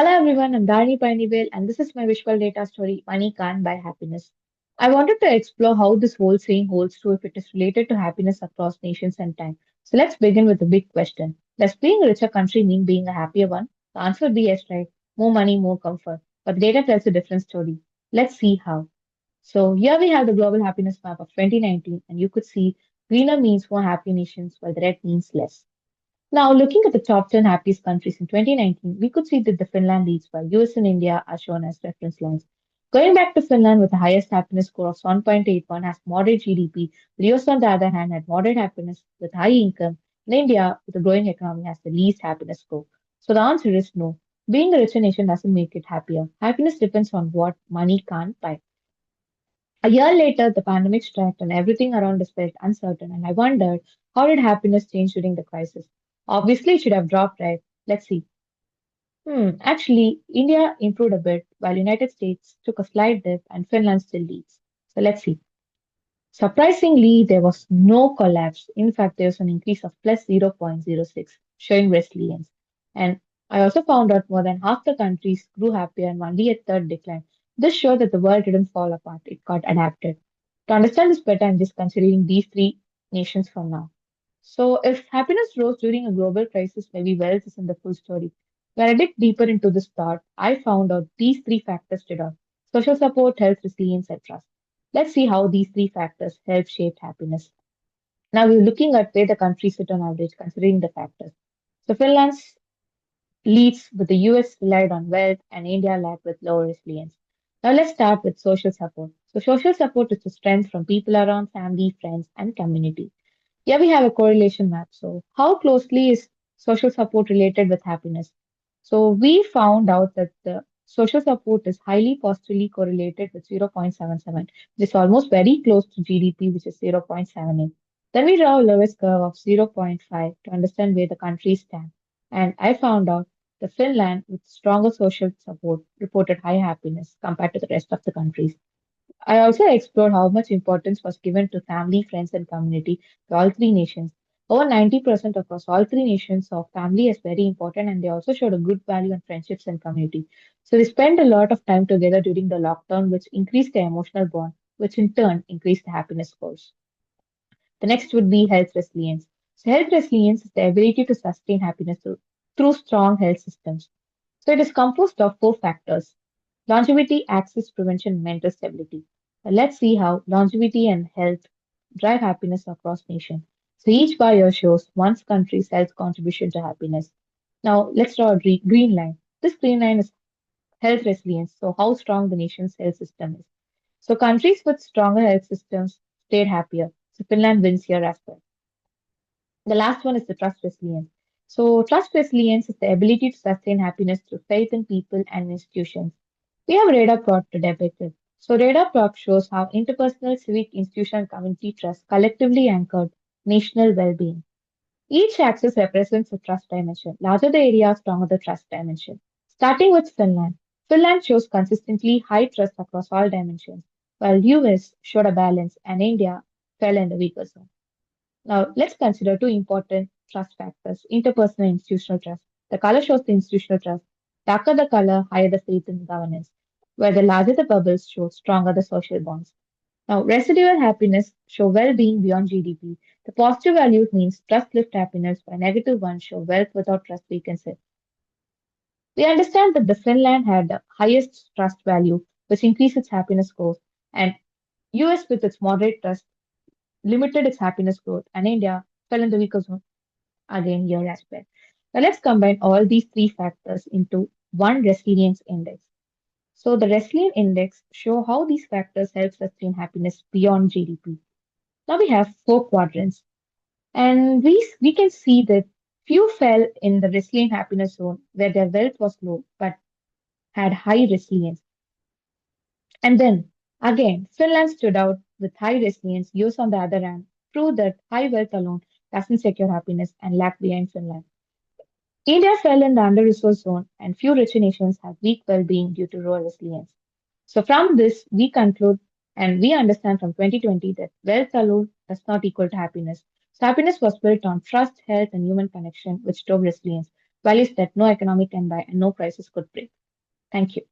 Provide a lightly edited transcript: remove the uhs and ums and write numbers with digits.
Hello everyone, I'm Dharani Palanivel and this is my visual data story, Money Can't Buy Happiness. I wanted to explore how this whole saying holds true if it is related to happiness across nations and time. So let's begin with the big question. Does being a richer country mean being a happier one? The answer would be yes, right? More money, more comfort. But the data tells a different story. Let's see how. So here we have the global happiness map of 2019 and you could see greener means more happy nations while the red means less. Now, looking at the top 10 happiest countries in 2019, we could see that the Finland leads while US and India are shown as reference lines. Going back to Finland with the highest happiness score of 1.81 has moderate GDP, the US on the other hand had moderate happiness with high income, and India with a growing economy has the least happiness score. So the answer is no. Being a richer nation doesn't make it happier. Happiness depends on what money can't buy. A year later, the pandemic struck and everything around us felt uncertain, and I wondered how did happiness change during the crisis? Obviously, it should have dropped, right? Let's see. Actually, India improved a bit while United States took a slight dip and Finland still leads. So let's see. Surprisingly, there was no collapse. In fact, there was an increase of plus 0.06, showing resilience. And I also found out more than half the countries grew happier and only a third declined. This showed that the world didn't fall apart, it got adapted. To understand this better, I'm just considering these three nations for now. So, if happiness rose during a global crisis, maybe wealth isn't the full story. When I dig deeper into this thought, I found out these three factors stood out: social support, health, resilience, and trust. Let's see how these three factors help shape happiness. Now we're looking at where the countries sit on average, considering the factors. So Finland leads with the US relied on wealth and India lagged with lower resilience. Now let's start with social support. So social support is the strength from people around family, friends, and community. Here we have a correlation map. So how closely is social support related with happiness? So we found out that the social support is highly positively correlated with 0.77, which is almost very close to GDP, which is 0.78. Then we draw a lowest curve of zero point 0.5 to understand where the countries stand. And I found out the Finland with stronger social support reported high happiness compared to the rest of the countries. I also explored how much importance was given to family, friends, and community to all three nations. Over 90% across all three nations saw family as very important, and they also showed a good value on friendships and community. So they spent a lot of time together during the lockdown, which increased their emotional bond, which in turn increased the happiness scores. The next would be health resilience. So health resilience is the ability to sustain happiness through strong health systems. So it is composed of four factors: longevity, access, prevention, and mental stability. Now let's see how longevity and health drive happiness across nations. So each bar here shows one country's health contribution to happiness. Now let's draw a green line. This green line is health resilience, so how strong the nation's health system is. So countries with stronger health systems stayed happier. So Finland wins here as well. The last one is the trust resilience. So, trust resilience is the ability to sustain happiness through faith in people and institutions. We have radar plot to depict it. So, radar plot shows how interpersonal, civic, institutional, and community trust collectively anchored national well-being. Each axis represents a trust dimension. Larger the area, stronger the trust dimension. Starting with Finland. Finland shows consistently high trust across all dimensions, while US showed a balance and India fell in the weaker zone. Now, let's consider two important trust factors: interpersonal and institutional trust. The color shows the institutional trust. Darker the color, higher the faith in governance, where the larger the bubbles show stronger the social bonds. Now, residual happiness show well being beyond GDP. The positive values means trust lift happiness, while negative ones show wealth without trust weakens it. We understand that the Finland had the highest trust value, which increased its happiness scores, and US with its moderate trust limited its happiness growth, and India fell in the weaker zone again here as well. Now let's combine all these three factors into one resilience index. So the resilience index show how these factors help sustain happiness beyond GDP. Now we have four quadrants, and we can see that few fell in the resilient happiness zone where their wealth was low but had high resilience. And then again, Finland stood out with high resilience. US on the other hand proved that high wealth alone doesn't secure happiness and lagged behind Finland. India fell in the under-resourced zone, and few richer nations have weak well-being due to lower resilience. So from this, we conclude and we understand from 2020 that wealth alone does not equal to happiness. So happiness was built on trust, health, and human connection, which drove resilience. values that no economic can buy and no prices could break. Thank you.